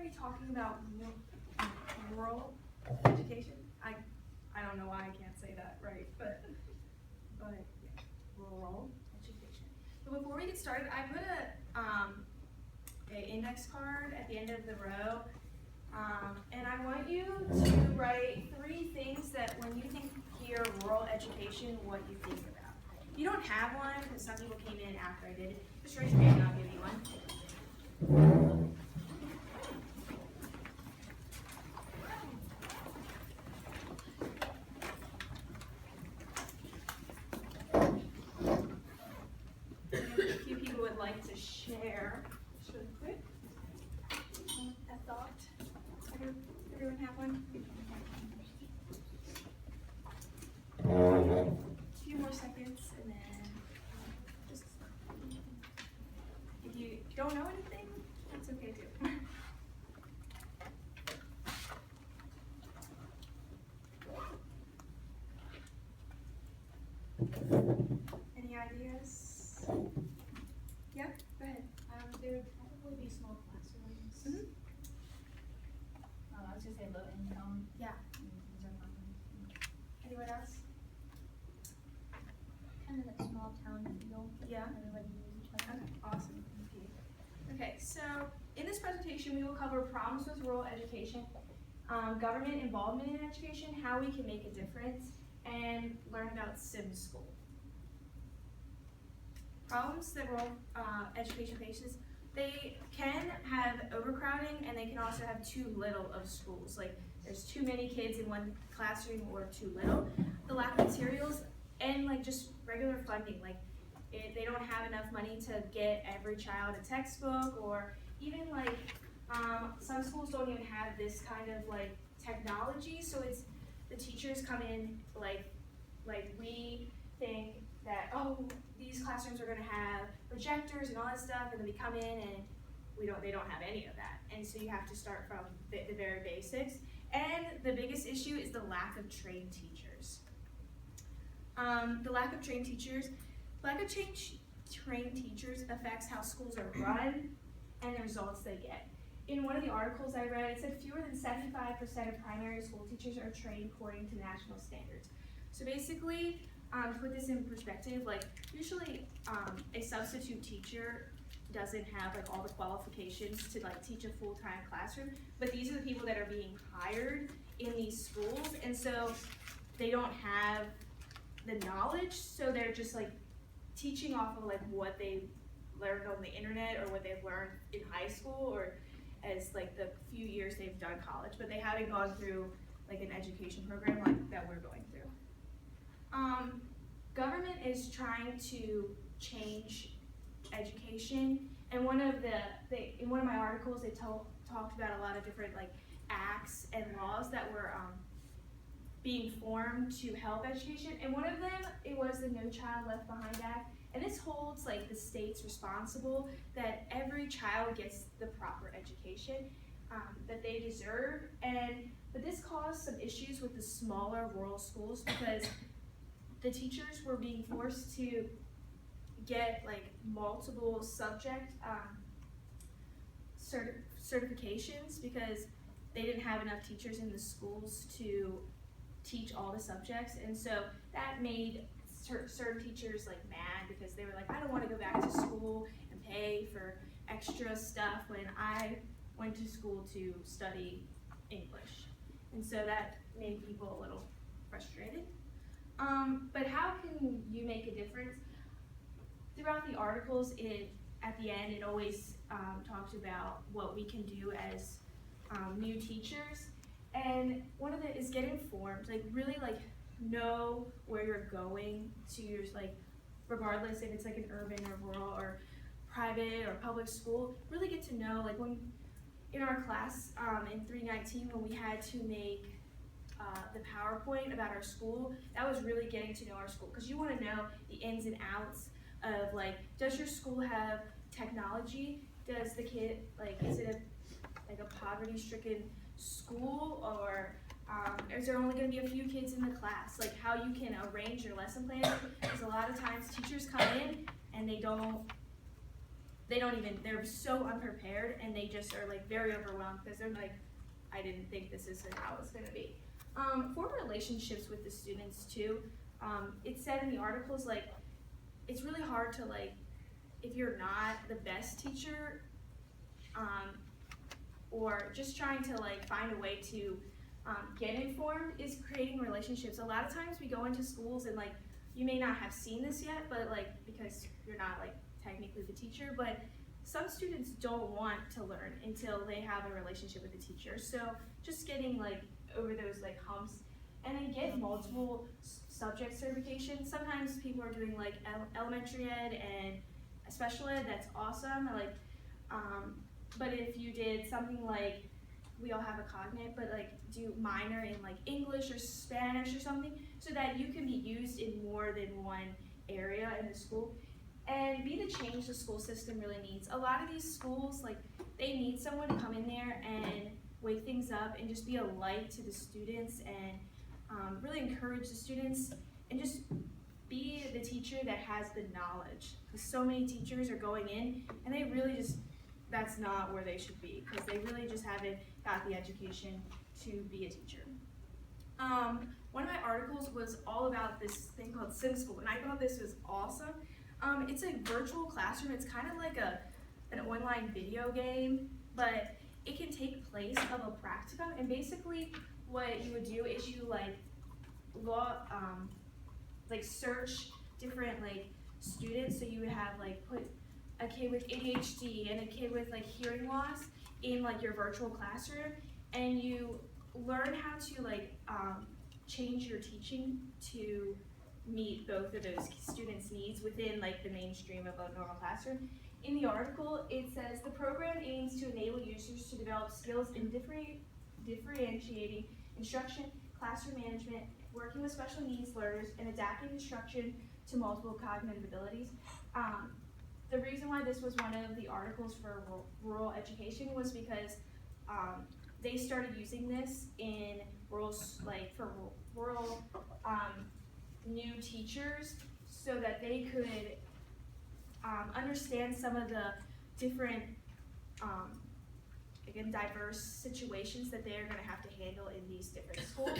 be talking about rural education. I don't know why I can't say that right, but yeah, rural education. But before we get started, I put a index card at the end of the row, and I want you to write 3 things that when you hear rural education, what you think about. If you don't have one, because some people came in after I did it, just raise your hand and I'll give you one. A few people would like to share. Just really quick. A thought. Everyone have one? A few more seconds, and then just if you don't know anything, that's okay too. Any ideas? Yeah, go ahead. There would probably be small classrooms. Mhm. I was gonna say low income. Yeah. These are fun. Anyone else? Kind of that small town feel. Yeah. Everybody knows each other. Okay, awesome. Okay, so in this presentation, we will cover problems with rural education, government involvement in education, how we can make a difference, and learn about Sim School. Problems that rural education faces, they can have overcrowding, and they can also have too little of schools. Like there's too many kids in one classroom or too little. The lack of materials and like just regular funding, like they don't have enough money to get every child a textbook, or even like some schools don't even have this kind of like technology. So it's the teachers come in like we think that, oh, these classrooms are going to have projectors and all that stuff, and then we come in and they don't have any of that. And so you have to start from the very basics. And the biggest issue is the lack of trained teachers. Lack of trained teachers affects how schools are run and the results they get. In one of the articles I read, it said fewer than 75% of primary school teachers are trained according to national standards. So basically, to put this in perspective, like usually a substitute teacher doesn't have like all the qualifications to like teach a full-time classroom, but these are the people that are being hired in these schools, and so they don't have the knowledge, so they're just like teaching off of like what they learned on the internet or what they've learned in high school or as like the few years they've done college, but they haven't gone through like an education program like that we're going through. Government is trying to change education, and in one of my articles they talked about a lot of different like acts and laws that were being formed to help education, and one of them, it was the No Child Left Behind Act, and this holds like the states responsible that every child gets the proper education that they deserve, but this caused some issues with the smaller rural schools because the teachers were being forced to get like multiple subject certifications because they didn't have enough teachers in the schools to teach all the subjects, and so that made certain teachers like mad because they were like, I don't want to go back to school and pay for extra stuff when I went to school to study English, and so that made people a little frustrated. But how can you make a difference? Throughout the articles, at the end, it always talks about what we can do as new teachers. And one of it is get informed, like really like know where you're going to your, like regardless if it's like an urban or rural or private or public school, really get to know, like when in our class in 319 when we had to make the PowerPoint about our school, that was really getting to know our school because you want to know the ins and outs of like, does your school have technology? Does the kid, like, is it a poverty-stricken school, or is there only going to be a few kids in the class? Like how you can arrange your lesson plan, because a lot of times teachers come in and they don't they're so unprepared, and they just are like very overwhelmed because they're like, I didn't think this is how it's gonna be. For relationships with the students too, it said in the articles, like, it's really hard to, like, if you're not the best teacher, or just trying to like find a way to get informed, is creating relationships. A lot of times we go into schools and like, you may not have seen this yet, but like, because you're not like technically the teacher, but some students don't want to learn until they have a relationship with the teacher. So just getting like over those like humps, and then get multiple subject certifications. Sometimes people are doing like elementary ed and special ed, that's awesome. Like, but if you did something like, we all have a cognate, but like do minor in like English or Spanish or something, so that you can be used in more than one area in the school, and be the change the school system really needs. A lot of these schools, like, they need someone to come in there and wake things up and just be a light to the students, and really encourage the students, and just be the teacher that has the knowledge. Because so many teachers are going in and they really just, that's not where they should be, because they really just haven't got the education to be a teacher. One of my articles was all about this thing called SimSchool, and I thought this was awesome. It's a virtual classroom. It's kind of like an online video game, but it can take place of a practicum. And basically what you would do is you search different like students. So you would have like put a kid with ADHD and a kid with like hearing loss in like your virtual classroom, and you learn how to like change your teaching to meet both of those students' needs within like the mainstream of a normal classroom. In the article, it says the program aims to enable users to develop skills in differentiating instruction, classroom management, working with special needs learners, and adapting instruction to multiple cognitive abilities. The reason why this was one of the articles for rural education was because they started using this in rural new teachers, so that they could understand some of the different, again, diverse situations that they're going to have to handle in these different schools,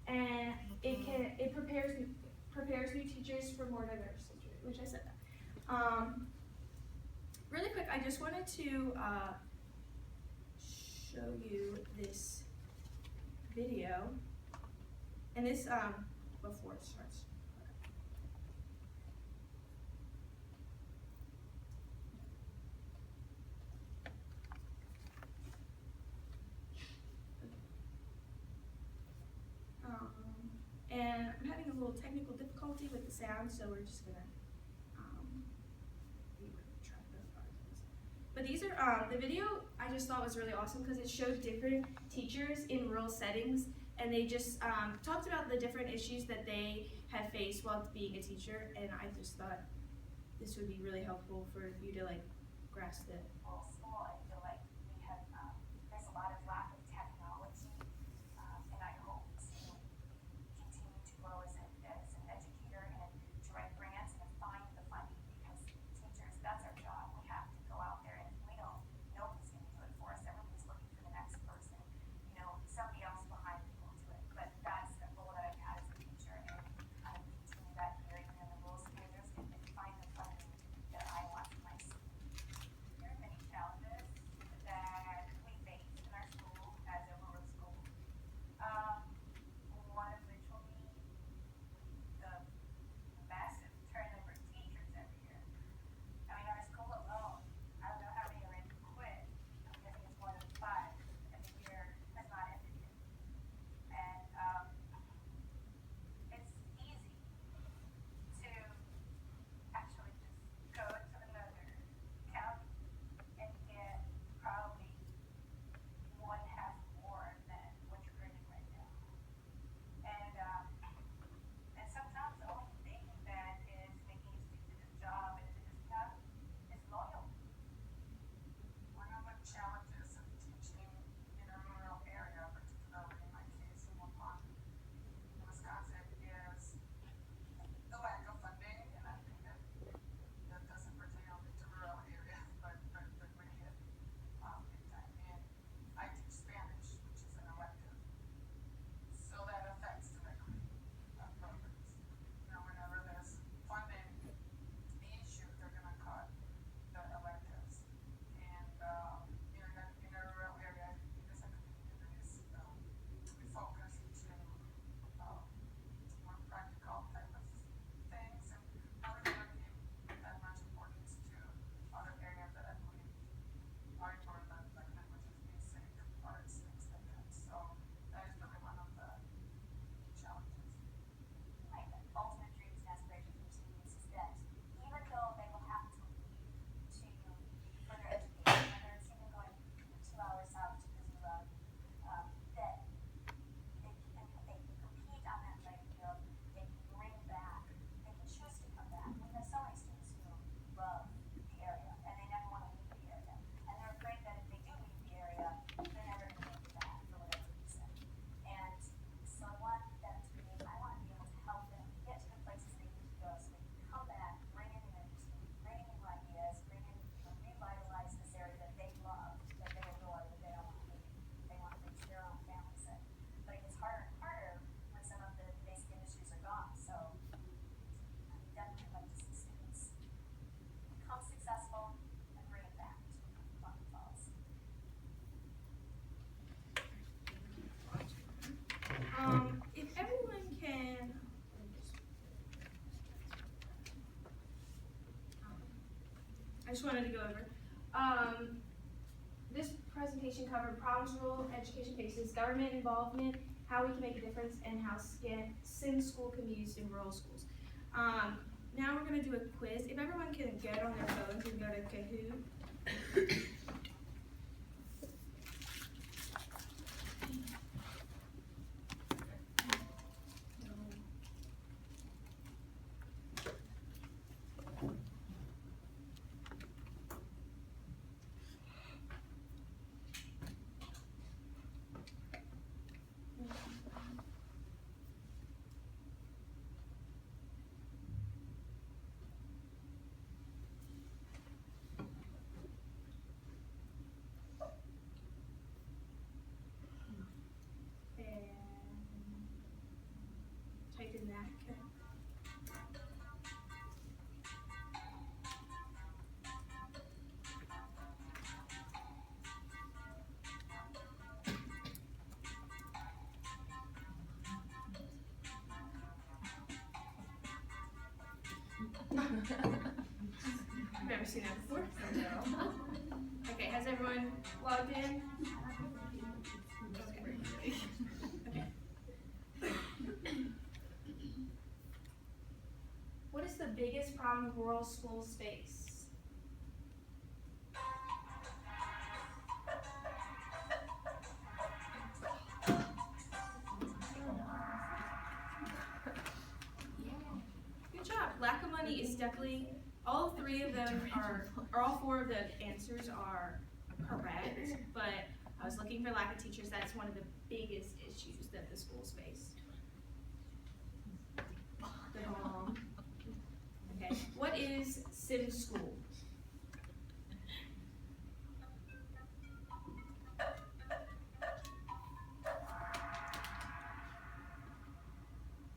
and it prepares new teachers for more diverse situations, which I said that. Really quick, I just wanted to show you this video, and this before it starts. And I'm having a little technical difficulty with the sound, so we're just gonna try both articles. But these are the video I just thought was really awesome because it showed different teachers in rural settings, and they just talked about the different issues that they have faced while being a teacher, and I just thought this would be really helpful for you to like grasp it. Rural school, I feel like we have, there's a lot of lack of technology, and I hope to continue to grow as an educator and to write grants and find the funding, because teachers, that's our job. We have to go out there, and we don't know who's going to do it for us. Everybody's looking for the next person, somebody else behind them will do it. But that's a goal that I've had as a teacher, and I continue that here even in the rural schools, and find the funding that I want for my school. There are many challenges I just wanted to go over. This presentation covered problems rural education faces, government involvement, how we can make a difference, and how SIM school can be used in rural schools. Now we're going to do a quiz. If everyone can get on their phones and go to Kahoot. Type in that. I've never seen that before. Okay, has everyone logged in? Okay. What is the biggest problem rural schools face? Good job. Lack of money is definitely, all three of them are, or all four of the answers are correct, but I was looking for lack of teachers. That's one of the biggest issues that the schools face. Okay, what is SIM school?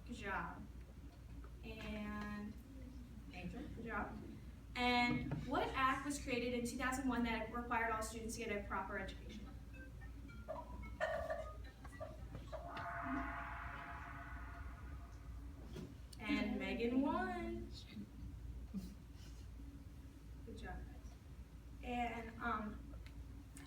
Good job. And Angel, good job. And what act was created in 2001 that required all students to get a proper education? And Megan won. Good job, guys. And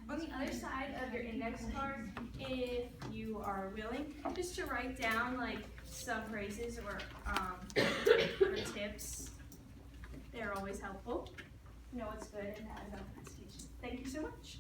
on the other side of your index card, if you are willing, just to write down like some phrases or tips. They're always helpful. Know what's good and bad about education. Thank you so much.